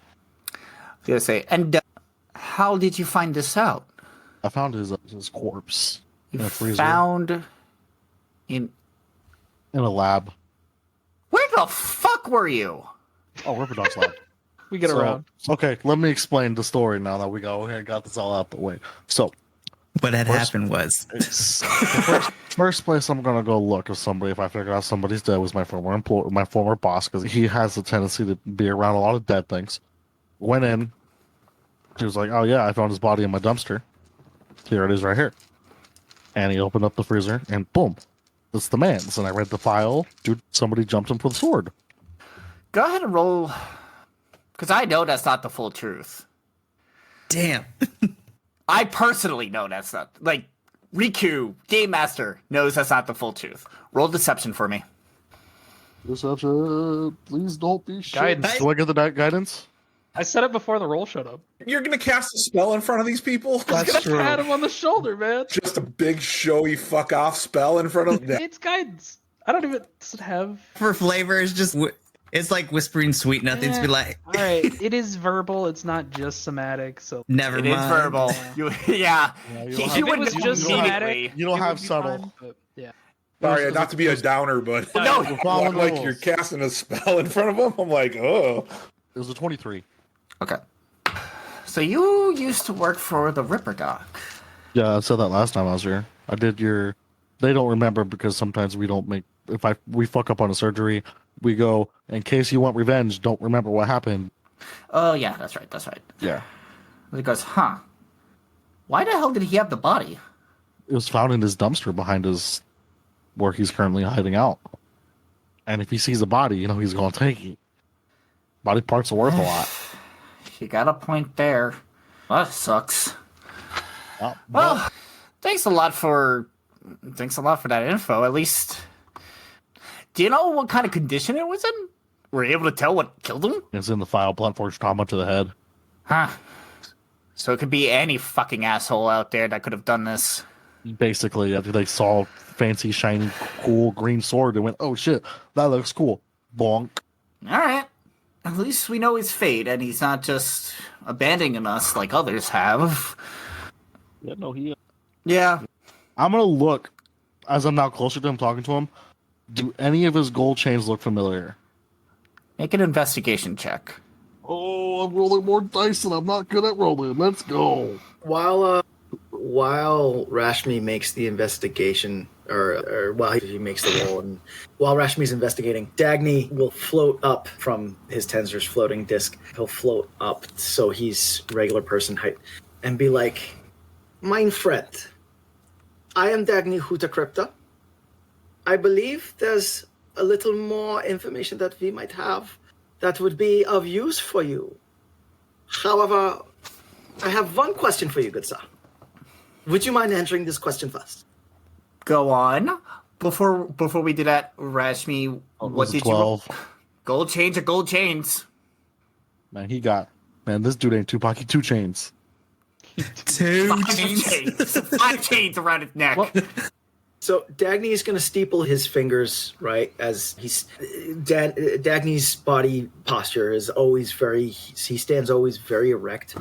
I was gonna say, and how did you find this out? I found his corpse You in a freezer found in in a lab. where the fuck were you? Oh, Ripperdogs lab. We get around. Okay, let me explain the story now that we got this all out the way. So, What had happened was. the first place I'm gonna go look if I figure out somebody's dead was my former boss, because he has a tendency to be around a lot of dead things. Went in, he was like, "Oh yeah, I found his body in my dumpster. Here it is, right here." And he opened up the freezer, and boom, it's the man's. And I read the file. Dude, somebody jumped him with a sword. Go ahead and roll, because I know that's not the full truth. Damn. I personally know that's not, like, Riku, Game Master, knows that's not the full truth. Roll deception for me. Deception. Please don't be shit. Guidance. Do I get the guidance? I said it before the roll showed up. You're gonna cast a spell in front of these people? That's true. Pat him on the shoulder, man. Just a big showy fuck off spell in front of them. It's guidance. I don't even does it have. For flavor, it's just it's like whispering sweet nothings. Be like, All right, it is verbal. It's not just somatic. So never It mind. is verbal. Yeah. you don't You have- if would it was know just immediately. somatic, You don't it have would be subtle. fine, but yeah. Sorry, not to be a downer, but No, We're following like rules. you're casting a spell in front of them. I'm like, oh. It was a 23. Okay. So you used to work for the Ripper Doc. Yeah, I said that last time I was here. I did your. They don't remember because sometimes we don't make. We fuck up on a surgery, we go, in case you want revenge, don't remember what happened. Oh, yeah, that's right. Yeah. He goes, huh. Why the hell did he have the body? It was found in his dumpster behind where he's currently hiding out. And if he sees a body, he's going to take it. Body parts are worth a lot. You got a point there. That sucks. But Well, thanks a lot for that info. At least, do you know what kind of condition it was in? Were you able to tell what killed him? it's in the file, blunt force trauma to the head. Huh. So it could be any fucking asshole out there that could have done this. Basically, after they saw fancy, shiny, cool green sword, they went, "Oh shit, that looks cool." Bonk. All right. At least we know his fate, and he's not just abandoning us like others have. Yeah, no, he. Yeah. I'm gonna look as I'm now closer to him, talking to him. Do any of his gold chains look familiar? Make an investigation check. Oh, I'm rolling more dice and I'm not good at rolling. Let's go. While while Rashmi makes the investigation, or while he makes the roll, and while Rashmi's investigating, Dagney will float up from his Tensor's floating disc. He'll float up so he's regular person height, and be like, "Mein friend, I am Dagney Huta Crypta. I believe there's a little more information that we might have that would be of use for you. However, I have one question for you, good sir. Would you mind answering this question first?" Go on. Before we do that, Rashmi, what did 12. you... Gold chains or gold chains? Man, this dude ain't Tupac, he 2 chains. 2 5 chains. chains. 5 chains around his neck. Well, So Dagney is going to steeple his fingers, right? As Dagney's body posture is always he stands always very erect,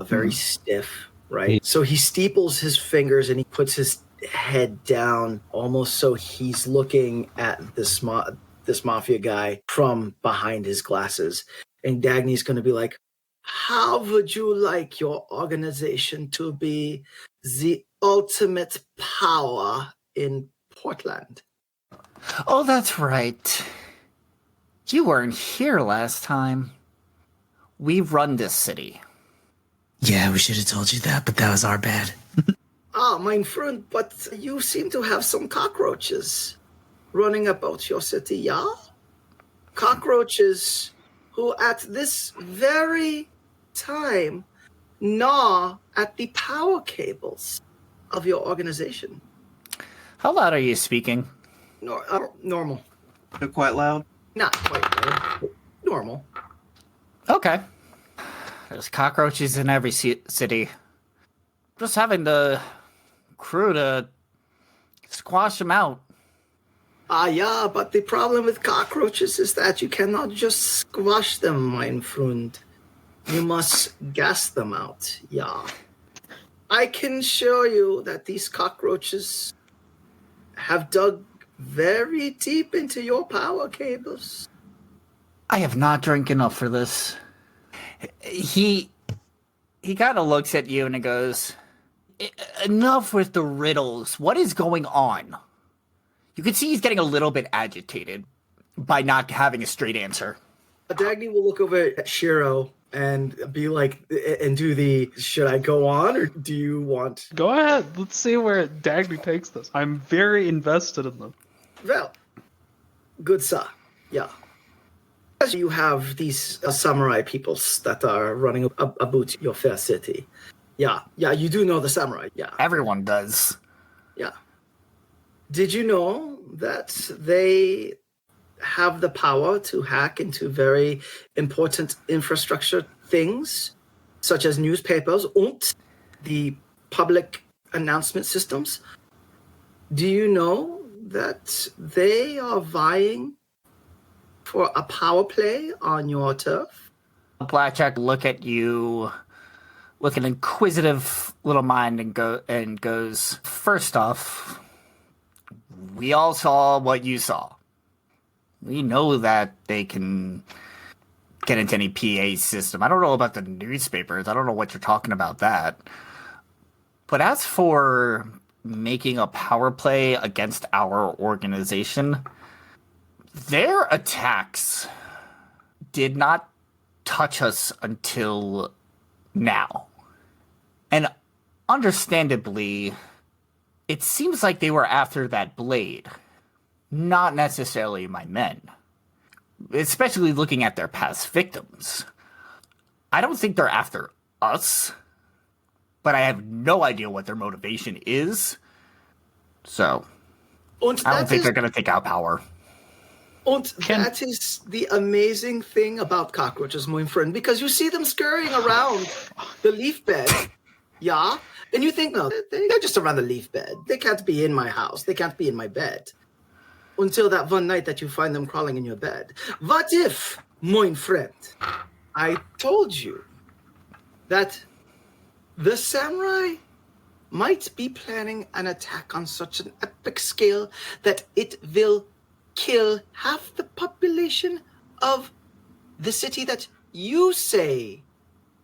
very stiff, right? So he steeples his fingers and he puts his head down almost so he's looking at this mafia guy from behind his glasses. And Dagney's going to be like, "How would you like your organization to be the ultimate power in Portland?" Oh, that's right. You weren't here last time. We run this city. Yeah, we should have told you that, but that was our bad. "Ah, mein friend, but you seem to have some cockroaches running about your city, yeah? Cockroaches who at this very time gnaw at the power cables of your organization." How loud are you speaking? Normal. They're quite loud. Not quite loud, but normal. Okay. There's cockroaches in every city. Just having the crew to squash them out. Yeah, but the problem with cockroaches is that you cannot just squash them, mein Freund. You must gas them out, yeah. I can show you that these cockroaches have dug very deep into your power cables. I have not drank enough for this. He kind of looks at you and he goes, "Enough with the riddles. What is going on?" You can see he's getting a little bit agitated by not having a straight answer. Dagney will look over at Shiro and be like, and do the, "Should I go on or do you want?" go ahead. Let's see where Dagney takes this. I'm very invested in them. Well, good sir, yeah. As you have these samurai peoples that are running about your fair city. Yeah, you do know the samurai, yeah. Everyone does. Yeah. Did you know that they have the power to hack into very important infrastructure things, such as newspapers and the public announcement systems? Do you know that they are vying for a power play on your turf? Blackjack look at you with an inquisitive little mind and goes, "First off, we all saw what you saw. We know that they can get into any PA system. I don't know about the newspapers. I don't know what you're talking about that. But as for making a power play against our organization, their attacks did not touch us until now. And understandably, it seems like they were after that blade, not necessarily my men. Especially looking at their past victims. I don't think they're after us, but I have no idea what their motivation is. So, I don't think they're going to take out power. And that is the amazing thing about cockroaches, my friend, because you see them scurrying around the leaf bed, yeah? And you think, no, they're just around the leaf bed. They can't be in my house. They can't be in my bed. Until that one night that you find them crawling in your bed. What if, my friend, I told you that the samurai might be planning an attack on such an epic scale that it will kill half the population of the city that you say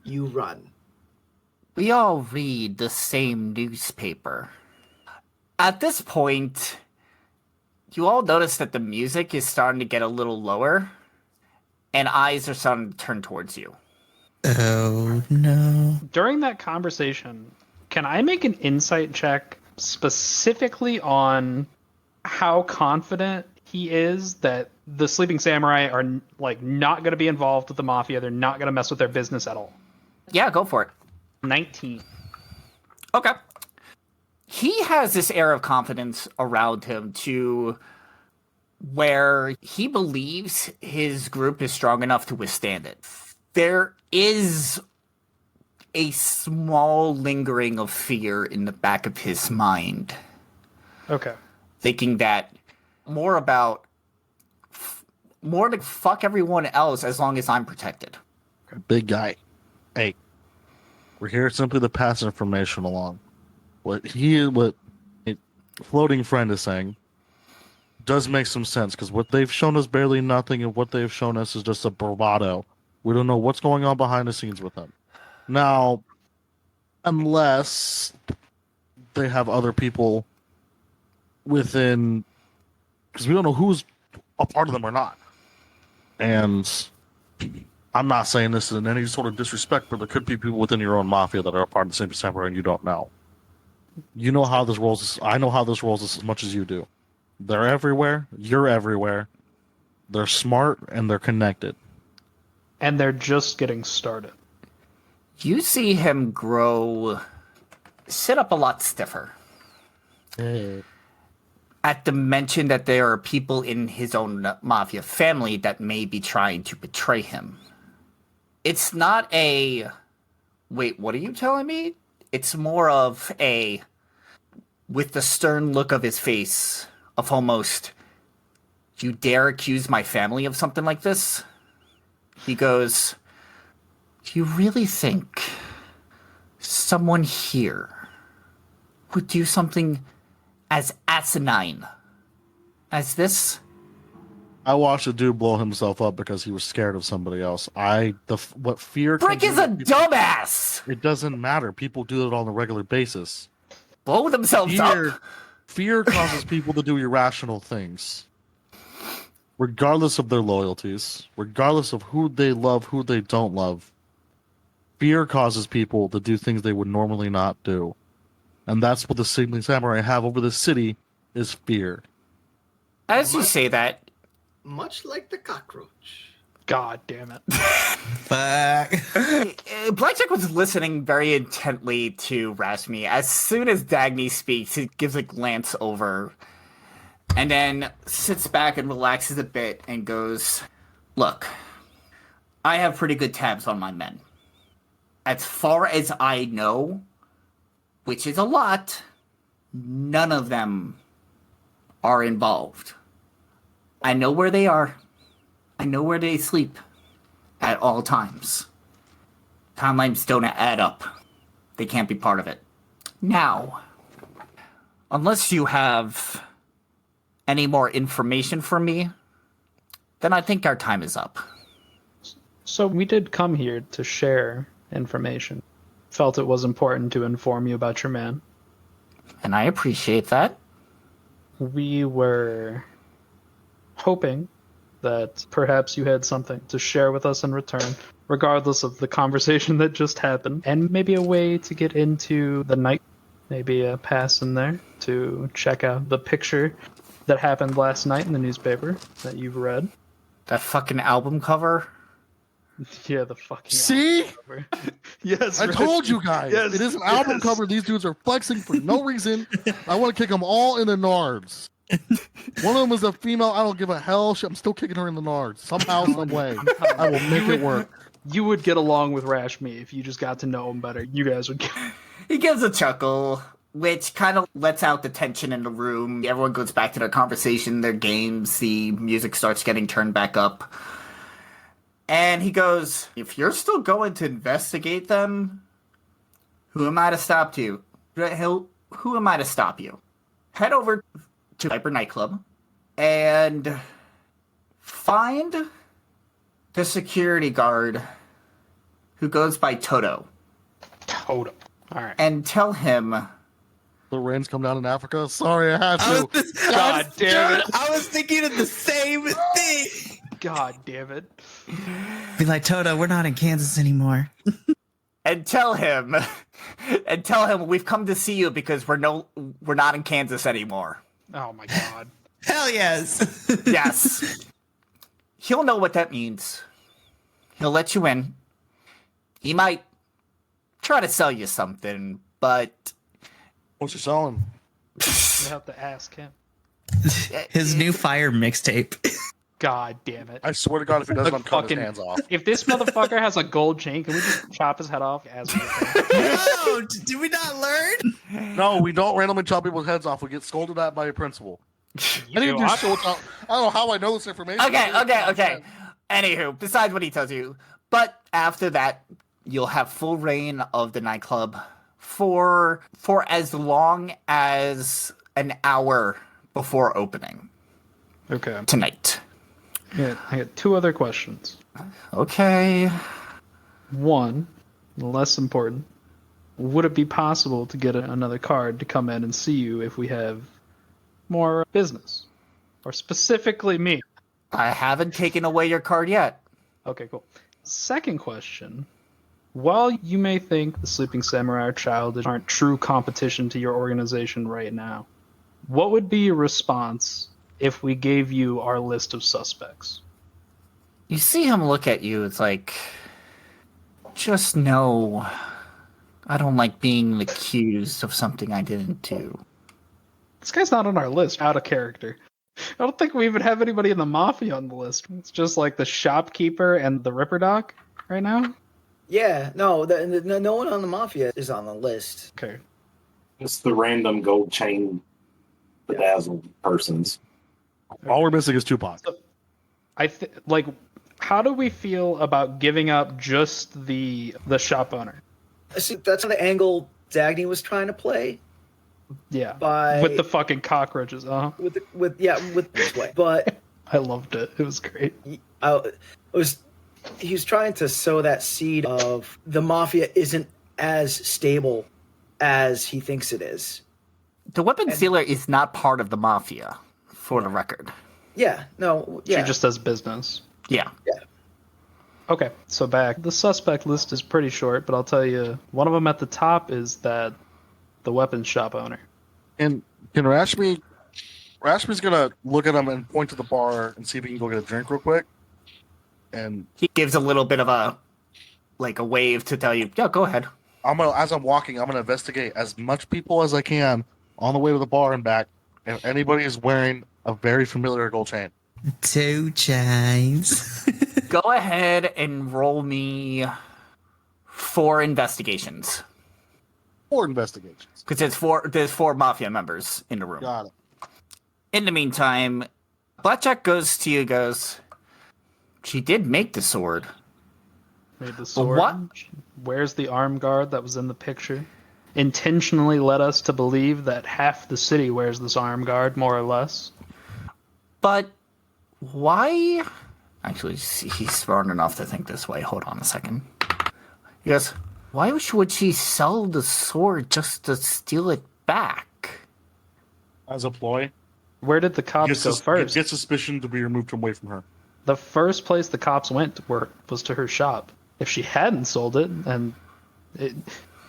you run? We all read the same newspaper. At this point, you all notice that the music is starting to get a little lower, and eyes are starting to turn towards you. Oh no. During that conversation, can I make an insight check specifically on how confident he is that the Sleeping Samurai are not going to be involved with the Mafia? They're not going to mess with their business at all. Yeah, go for it. 19. Okay. He has this air of confidence around him to where he believes his group is strong enough to withstand it. There is a small lingering of fear in the back of his mind, Okay. thinking that more to fuck everyone else as long as I'm protected. Big guy. Hey, we're here simply to pass information along. What a floating friend is saying does make some sense, because what they've shown us barely nothing, and what they've shown us is just a bravado. We don't know what's going on behind the scenes with them. Now, unless they have other people within, because we don't know who's a part of them or not. And I'm not saying this in any sort of disrespect, but there could be people within your own mafia that are a part of the same samurai and you don't know. You know how this rolls. I know how this rolls as much as you do. They're everywhere. You're everywhere. They're smart and they're connected. And they're just getting started. You see him sit up a lot stiffer. At the mention that there are people in his own mafia family that may be trying to betray him. It's not a, wait, what are you telling me? It's more of a, with the stern look of his face, of almost, you dare accuse my family of something like this? He goes, do you really think someone here would do something as asinine as this? I watched a dude blow himself up because he was scared of somebody else. What fear? Brick is a dumbass! It doesn't matter. People do it on a regular basis. Blow themselves up? Fear causes people to do irrational things. Regardless of their loyalties, regardless of who they love, who they don't love. Fear causes people to do things they would normally not do. And that's what the Sleeping Samurai have over the city, is fear. As you say that, Much like the cockroach. God damn it. Fuck. Blackjack was listening very intently to Rashmi. As soon as Dagney speaks, he gives a glance over and then sits back and relaxes a bit and goes, look, I have pretty good tabs on my men. As far as I know, which is a lot, none of them are involved. I know where they are. I know where they sleep at all times. Timelines don't add up. They can't be part of it. Now, unless you have any more information for me, then I think our time is up. So we did come here to share information. Felt it was important to inform you about your man. And I appreciate that. We were hoping that perhaps you had something to share with us in return, regardless of the conversation that just happened, and maybe a way to get into the night, maybe a pass in there to check out the picture that happened last night in the newspaper that you've read. That fucking album cover. Yeah, the fucking See? album cover. Yes, I right. told you guys. Yes, It is an album yes. cover. These dudes are flexing for no reason. I want to kick them all in the nards. One of them is a female. I don't give a hell. I'm still kicking her in the nards. Somehow, some way. I will make it work. You would get along with Rashmi if you just got to know him better. You guys would get... He gives a chuckle, which kind of lets out the tension in the room. Everyone goes back to their conversation, their games. The music starts getting turned back up. And he goes, if you're still going to investigate them, who am I to stop you? Who am I to stop you? Head over to Viper Nightclub and find the security guard who goes by Toto. Dakota. All right. and tell him The rains come down in Africa. Sorry, I had to. God damn it. I was thinking of the same thing. God damn it. Be like, Toto, we're not in Kansas anymore. and tell him we've come to see you because we're not in Kansas anymore. Oh my god. Hell yes. Yes. He'll know what that means. He'll let you in. He might try to sell you something, but What's he selling? You have to ask him. His new Fire mixtape. God damn it. I swear to God, if he doesn't, I'm cutting his hands off. If this motherfucker has a gold chain, can we just chop his head off as we go? No, did we not learn? No, we don't randomly chop people's heads off. We get scolded at by a principal. I think do. I don't know how I know this information. Okay. Anywho, besides what he tells you, but after that, you'll have full reign of the nightclub for as long as an hour before opening Okay. tonight. Yeah, I got two other questions. Okay. One, less important. Would it be possible to get another card to come in and see you if we have more business? Or specifically me? I haven't taken away your card yet. Okay, cool. Second question. While you may think the Sleeping Samurai or Childish aren't true competition to your organization right now, what would be your response if we gave you our list of suspects? You see him look at you, it's like, just know, I don't like being accused of something I didn't do. This guy's not on our list. Out of character. I don't think we even have anybody in the Mafia on the list. It's just like the shopkeeper and the Ripper Doc right now. Yeah, no, no one on the Mafia is on the list. Okay. It's the random gold chain bedazzled persons. All we're missing is Tupac. How do we feel about giving up just the shop owner? See, that's the angle Dagney was trying to play. Yeah. By With the fucking cockroaches, with this way, but I loved it. It was great. He was trying to sow that seed of the Mafia isn't as stable as he thinks it is. The weapons dealer is not part of the Mafia, for the record. Yeah, no, yeah. She just does business. Yeah. Okay, so back. The suspect list is pretty short, but I'll tell you, one of them at the top is the weapons shop owner. And can Rashmi's gonna look at him and point to the bar and see if he can go get a drink real quick. And He gives a little bit of a wave to tell you, yeah, go ahead. as I'm walking, I'm gonna investigate as much people as I can on the way to the bar and back. If anybody is wearing a very familiar gold chain. 2 chains. Go ahead and roll me 4 investigations. 4 investigations. Because there's four Mafia members in the room. Got it. In the meantime, Blackjack goes to you, goes, she did make the sword. Made the sword. What? Where's the arm guard that was in the picture? Intentionally led us to believe that half the city wears this arm guard, more or less. But why? Actually, he's smart enough to think this way. Hold on a second. He goes, why would she sell the sword just to steal it back? As a ploy. Where did the cops go first? Get suspicion to be removed away from her. The first place the cops went was to her shop. If she hadn't sold it, and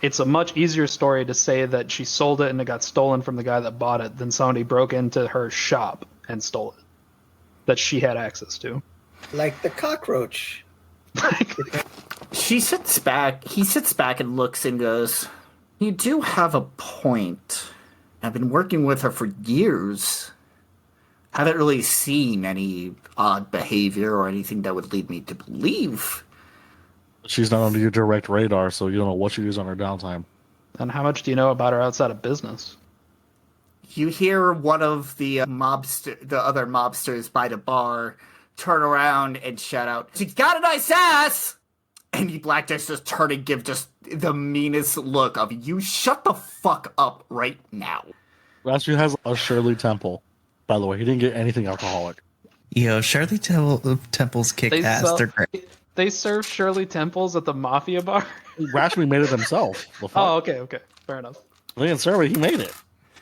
it's a much easier story to say that she sold it and it got stolen from the guy that bought it than somebody broke into her shop and stole it that she had access to. Like the cockroach. He sits back and looks and goes, you do have a point. I've been working with her for years. Haven't really seen any odd behavior or anything that would lead me to believe. She's not under your direct radar, so you don't know what she does on her downtime. And how much do you know about her outside of business? You hear one of the other mobsters by the bar turn around and shout out, she's got a nice ass! And Blackjack's just turn and give just the meanest look of, you shut the fuck up right now. Rashmi has a Shirley Temple. By the way, he didn't get anything alcoholic. Yo, Temple's kick ass. They're great. They serve Shirley Temples at the Mafia bar? Rashmi made it himself. The fuck? Oh, okay. Fair enough. Me and Sarah, he made it.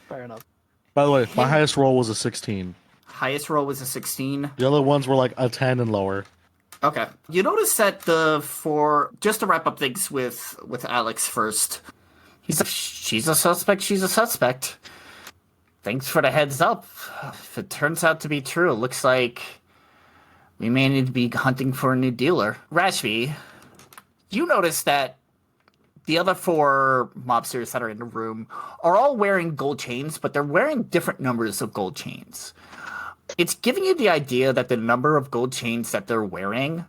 Fair enough. By the way, my highest roll was a 16. Highest roll was a 16. The other ones were like a 10 and lower. Okay. You notice that just to wrap up things with Alex first, he's like, she's a suspect. Thanks for the heads up. If it turns out to be true, it looks like we may need to be hunting for a new dealer. Rashmi, you notice that the other 4 mobsters that are in the room are all wearing gold chains, but they're wearing different numbers of gold chains. It's giving you the idea that the number of gold chains that they're wearing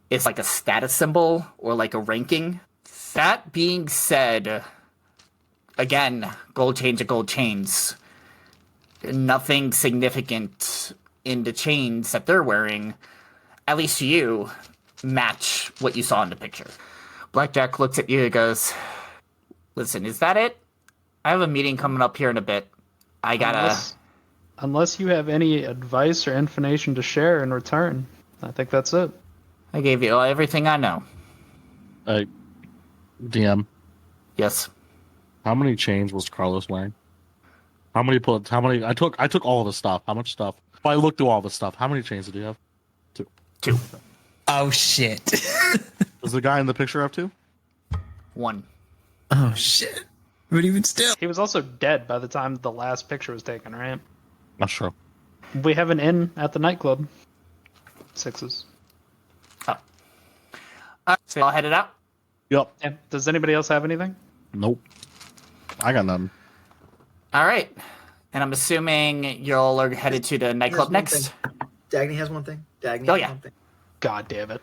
is like a status symbol or like a ranking. That being said, again, gold chains are gold chains. Nothing significant in the chains that they're wearing, at least to you, match what you saw in the picture. Blackjack looks at you and goes, listen, is that it? I have a meeting coming up here in a bit. I gotta... Unless you have any advice or information to share in return, I think that's it. I gave you everything I know. DM, Yes. how many chains was Carlos wearing? How many? I took all of the stuff. How much stuff? If I looked through all the stuff, how many chains did you have? 2. Oh shit. Does the guy in the picture have 2? 1. Oh shit. But even still. He was also dead by the time the last picture was taken, right? Not sure. We have an inn at the nightclub. 6s. So I'll head it out. Yep. Yeah. Does anybody else have anything? Nope. I got none. All right. And I'm assuming y'all are headed to the nightclub next. Dagney has one thing. Dagney Oh, has yeah. one thing. God damn it.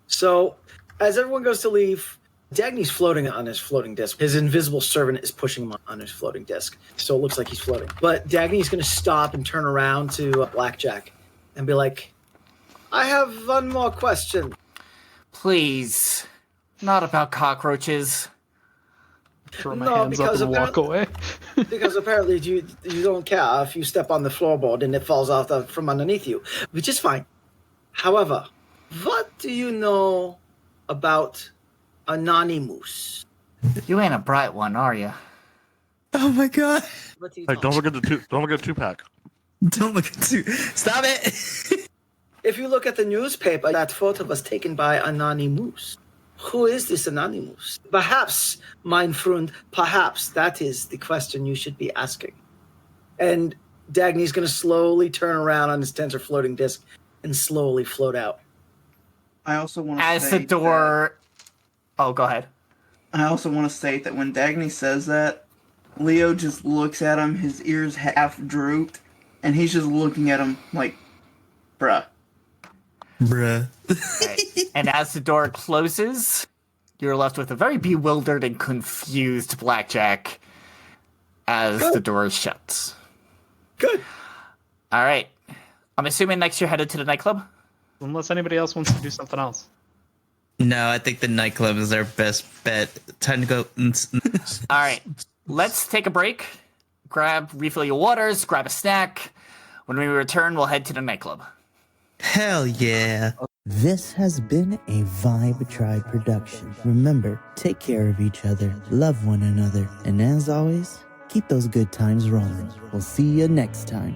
So, as everyone goes to leave, Dagney's floating on his floating disc. His invisible servant is pushing him on his floating disc. So it looks like he's floating. But Dagney's going to stop and turn around to Blackjack and be like, I have one more question. Please. Not about cockroaches. Throw my No, hands up because and walk away. Because apparently you don't care if you step on the floorboard and it falls off from underneath you, which is fine. However, what do you know about Anonymous? You ain't a bright one, are you? Oh my god. What do you Hey, know? don't forget the 2-pack. Don't look at you. Stop it. If you look at the newspaper, that photo was taken by Anonymous. Who is this Anonymous? Perhaps, mein Freund, perhaps that is the question you should be asking. And Dagney's going to slowly turn around on his tensor floating disc and slowly float out. I also want to As the door... Oh, go ahead. I also want to state that when Dagney says that, Leo just looks at him, his ears half drooped, and he's just looking at him like, bruh. Bruh. Okay. And as the door closes, you're left with a very bewildered and confused Blackjack as the door shuts. Good. All right. I'm assuming next you're headed to the nightclub? Unless anybody else wants to do something else. No, I think the nightclub is our best bet. Time to go. All right. Let's take a break. Refill your waters, grab a snack. When we return, we'll head to the nightclub. Hell yeah. This has been a Vibe Tribe production. Remember, take care of each other, love one another, and as always, keep those good times rolling. We'll see you next time.